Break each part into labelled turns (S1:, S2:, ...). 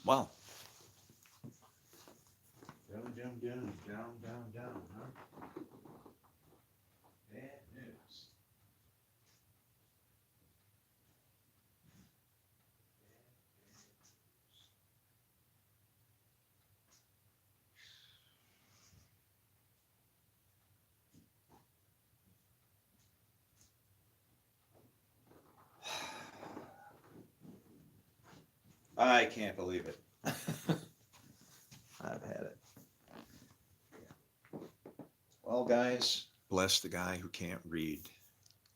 S1: Well, down, down, down, down, down, down, huh? Bad news. I can't believe it. I've had it. Well, guys, bless the guy who can't read.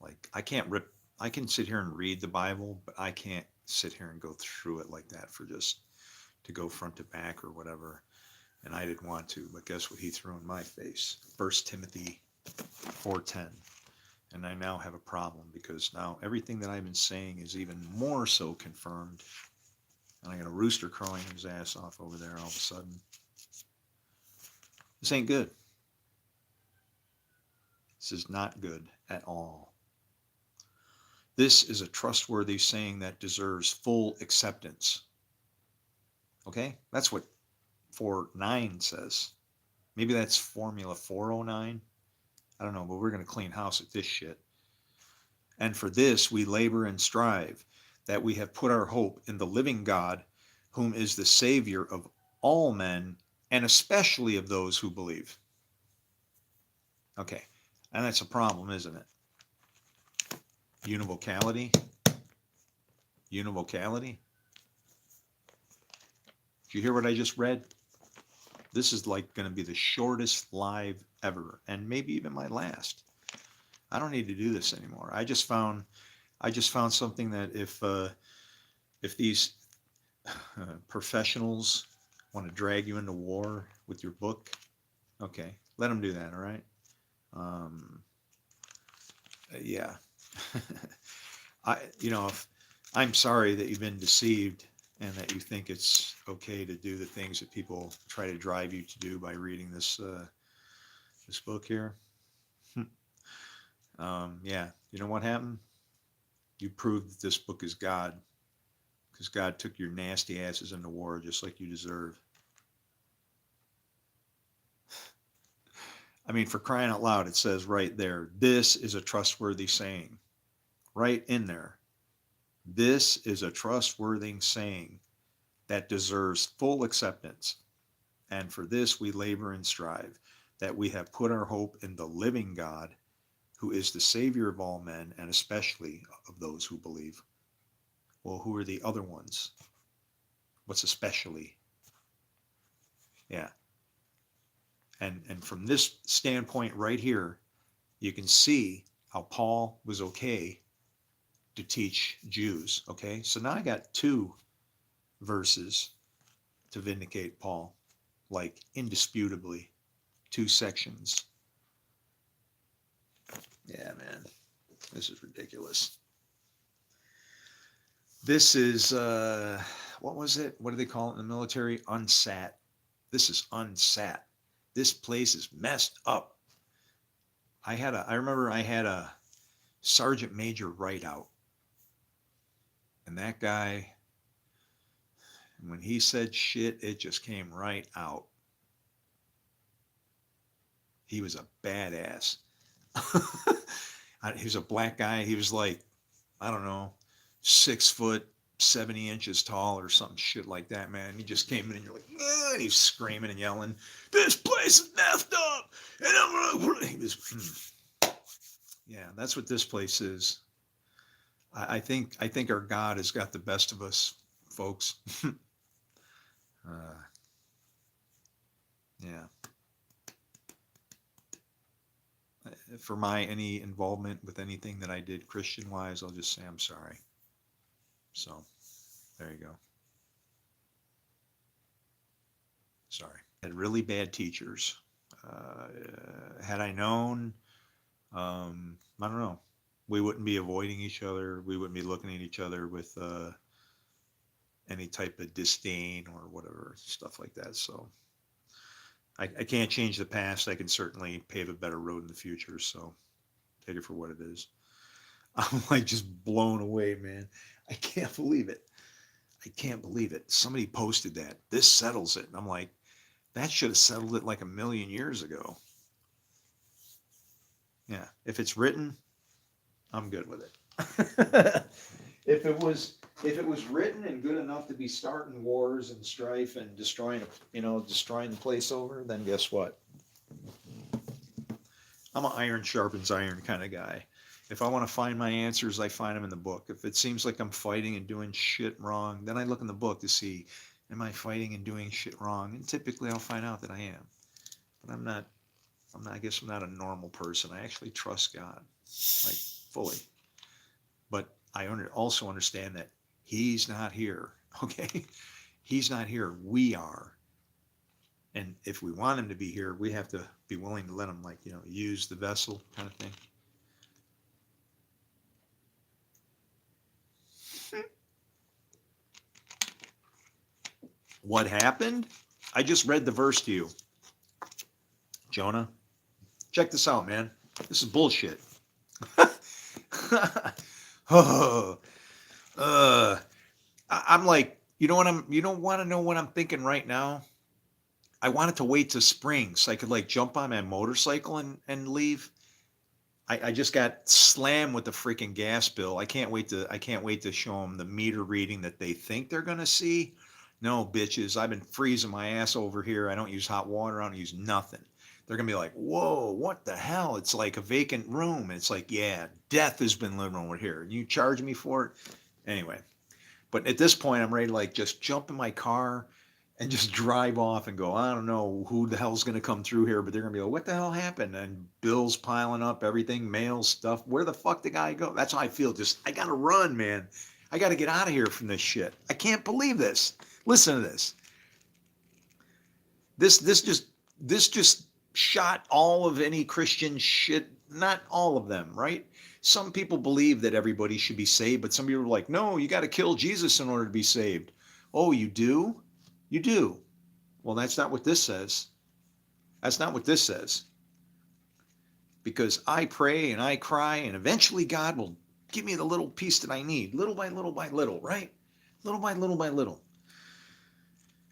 S1: Like, I can't rip, I can sit here and read the Bible, but I can't sit here and go through it like that for just to go front to back or whatever. And I didn't want to, but guess what he threw in my face? 1 Timothy 4:10. And I now have a problem because now everything that I've been saying is even more so confirmed. And I got a rooster crowing his ass off over there all of a sudden. This ain't good. This is not good at all. This is a trustworthy saying that deserves full acceptance. Okay? That's what 4:9 says. Maybe that's Formula 409. I don't know, but we're going to clean house at this shit. And for this we labor and strive, that we have put our hope in the living God, whom is the Savior of all men, and especially of those who believe. Okay, and that's a problem, isn't it? Univocality. Univocality. Did you hear what I just read? This is like going to be the shortest live ever, and maybe even my last. I don't need to do this anymore. I just found something that if these professionals want to drag you into war with your book, okay, let them do that. All right. Um, yeah. If I'm sorry that you've been deceived and that you think it's okay to do the things that people try to drive you to do by reading this book here. Yeah, you know what happened? You proved that this book is God because God took your nasty asses into war just like you deserve. I mean, for crying out loud, it says right there, this is a trustworthy saying. Right in there. This is a trustworthy saying that deserves full acceptance. And for this we labor and strive, that we have put our hope in the living God, who is the Savior of all men, and especially of those who believe. Well, who are the other ones? What's especially? Yeah. And from this standpoint right here, you can see how Paul was okay to teach Jews. Okay, so now I got two verses to vindicate Paul, like indisputably, two sections. Yeah, man, this is ridiculous. This is what was it? What do they call it in the military? Unsat. This is unsat. This place is messed up. I remember I had a sergeant major write out, and that guy, when he said shit, it just came right out. He was a badass. He was a black guy. He was like, I don't know, 6 foot, 70 inches tall or some shit like that, man. He just came in and you're like, and he's screaming and yelling, this place is messed up. And I'm gonna, he was, yeah, that's what this place is. I think our God has got the best of us, folks. uh, yeah. For my any involvement with anything that I did Christian wise, I'll just say I'm sorry. So there you go. Sorry. Had really bad teachers. Had I known, I don't know, we wouldn't be avoiding each other. We wouldn't be looking at each other with any type of disdain or whatever, stuff like that. So I can't change the past. I can certainly pave a better road in the future. So take it for what it is. I'm like just blown away, man. I can't believe it. I can't believe it. Somebody posted that. This settles it. And I'm like, that should have settled it like a million years ago. Yeah. If it's written, I'm good with it. if it was written and good enough to be starting wars and strife and destroying the place over, then guess what? I'm an iron sharpens iron kind of guy. If I want to find my answers, I find them in the book. If it seems like I'm fighting and doing shit wrong, then I look in the book to see, am I fighting and doing shit wrong? And typically I'll find out that I am. But I guess I'm not a normal person. I actually trust God, like fully. But I also understand that He's not here, okay? He's not here. We are. And if we want Him to be here, we have to be willing to let Him, use the vessel kind of thing. What happened? I just read the verse to you. Jonah, check this out, man. This is bullshit. Oh, I'm like, you don't want to know what I'm thinking right now? I wanted to wait till spring so I could jump on my motorcycle and leave. I just got slammed with the freaking gas bill. I can't wait to show them the meter reading that they think they're gonna see. No, bitches, I've been freezing my ass over here. I don't use hot water. I don't use nothing. They're gonna be like, whoa, what the hell? It's like a vacant room. And it's like, yeah, death has been living over here. And you charge me for it? Anyway, but at this point, I'm ready to just jump in my car and just drive off and go, I don't know who the hell's going to come through here, but they're going to be like, what the hell happened? And bills piling up, everything, mail stuff. Where the fuck the guy go? That's how I feel. Just, I got to run, man. I got to get out of here from this shit. I can't believe this. Listen to this. This just shot all of any Christian shit. Not all of them, right? Some people believe that everybody should be saved, but some people are like, no, you got to kill Jesus in order to be saved. Oh, you do? You do. Well, that's not what this says. That's not what this says. Because I pray and I cry, and eventually God will give me the little piece that I need, little by little by little, right? Little by little by little.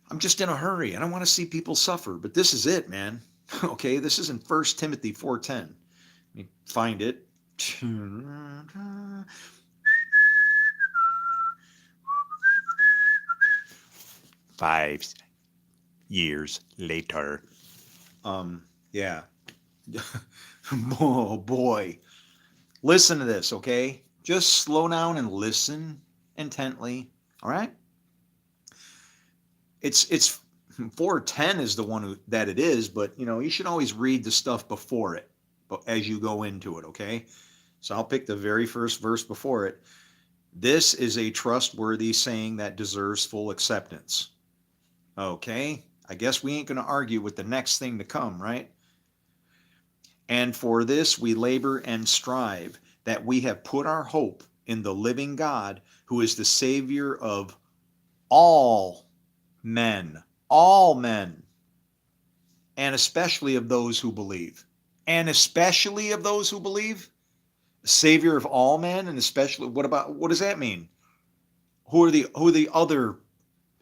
S1: I'm just in a hurry. I don't want to see people suffer, but this is it, man. Okay, this is in 1 Timothy 4:10. Let me find it. 5 years later. Yeah. Oh boy. Listen to this, okay? Just slow down and listen intently. All right? It's 4:10 is the one that it is, but you should always read the stuff before it, but as you go into it, okay? So I'll pick the very first verse before it. This is a trustworthy saying that deserves full acceptance. Okay, I guess we ain't going to argue with the next thing to come, right? And for this we labor and strive, that we have put our hope in the living God, who is the Savior of all men, and especially of those who believe. And especially of those who believe? Savior of all men, and especially, what does that mean? Who are the other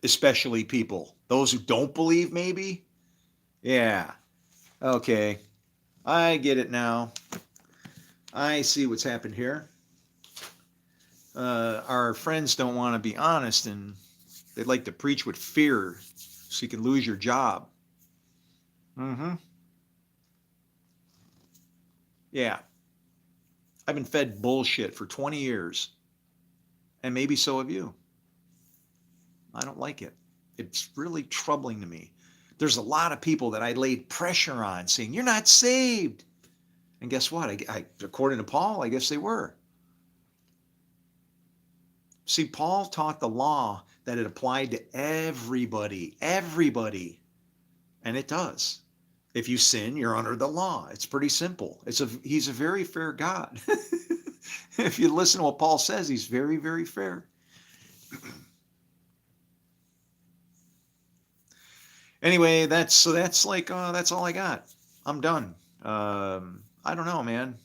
S1: especially people? Those who don't believe, maybe? Yeah. Okay. I get it now. I see what's happened here. Our friends don't want to be honest, and they'd like to preach with fear so you can lose your job. Yeah. I've been fed bullshit for 20 years. And maybe so have you. I don't like it. It's really troubling to me. There's a lot of people that I laid pressure on saying, you're not saved. And guess what? According to Paul, I guess they were. See, Paul taught the law that it applied to everybody. And it does. If you sin, you're under the law. It's pretty simple. He's a very fair God. If you listen to what Paul says, he's very, very fair. Anyway, that's all I got. I'm done. I don't know, man.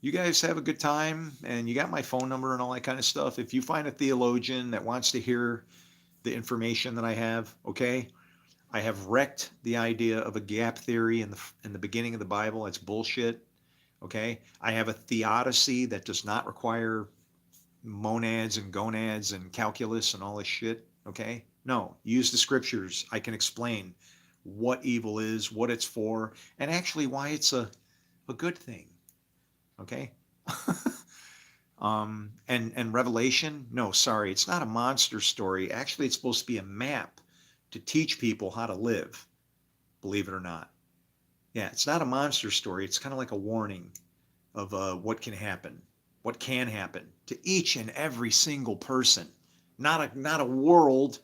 S1: You guys have a good time, and you got my phone number and all that kind of stuff. If you find a theologian that wants to hear the information that I have, okay, I have wrecked the idea of a gap theory in the beginning of the Bible. It's bullshit. Okay, I have a theodicy that does not require monads and gonads and calculus and all this shit. Okay, no, use the scriptures. I can explain what evil is, what it's for, and actually why it's a good thing. Okay. And Revelation, no, sorry, it's not a monster story. Actually, it's supposed to be a map to teach people how to live, believe it or not. Yeah, it's not a monster story. It's kind of like a warning of what can happen to each and every single person. Not a world.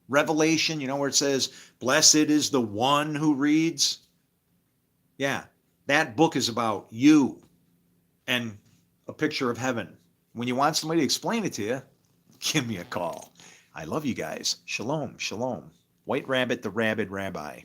S1: Revelation, where it says, "Blessed is the one who reads." Yeah, that book is about you and a picture of heaven. When you want somebody to explain it to you, give me a call. I love you guys. Shalom, shalom. White Rabbit, the Rabid Rabbi.